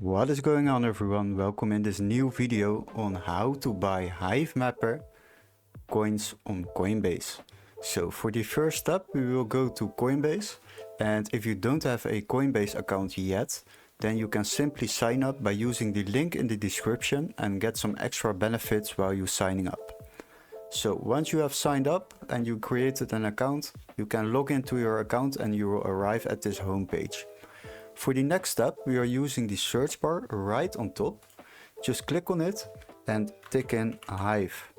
What is going on, everyone? Welcome in this new video on how to buy Hivemapper coins on Coinbase. So for the first step, we will go to Coinbase, and if you don't have a Coinbase account yet, then you can simply sign up by using the link in the description and get some extra benefits while you're signing up. So once you have signed up and you created an account, you can log into your account and you will arrive at this homepage. For the next step, we are using the search bar right on top. Just click on it and tick in Hive.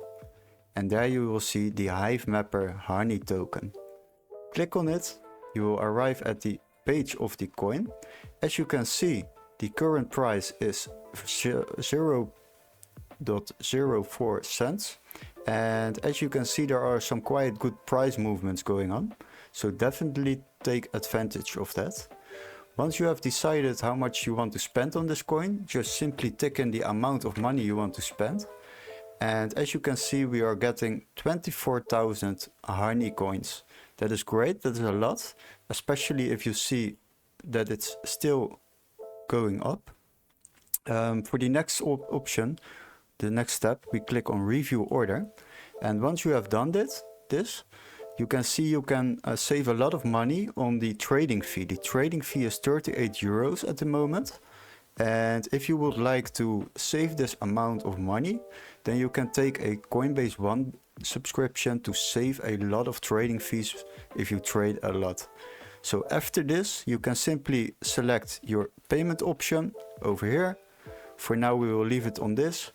And there you will see the Hivemapper Honey token. Click on it, you will arrive at the page of the coin. As you can see, the current price is 0.04 cents. And as you can see, there are some quite good price movements going on. So definitely take advantage of that. Once you have decided how much you want to spend on this coin, just simply tick in the amount of money you want to spend. And as you can see, we are getting 24,000 honey coins. That is great, that is a lot, especially if you see that it's still going up. For the next option, the next step, we click on review order. And once you have done this, you can see you can save a lot of money on the trading fee. The trading fee is 38 euros at the moment. And if you would like to save this amount of money, then you can take a Coinbase One subscription to save a lot of trading fees if you trade a lot. So after this, you can simply select your payment option over here. For now, we will leave it on this.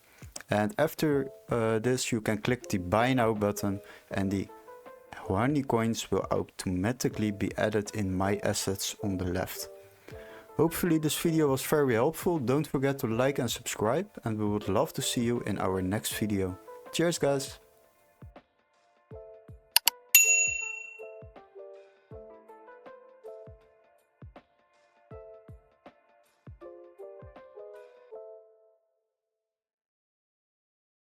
And after this, you can click the buy now button and the honey coins will automatically be added in my assets on the left. Hopefully this video was very helpful. Don't forget to like and subscribe, and we would love to see you in our next video. Cheers guys!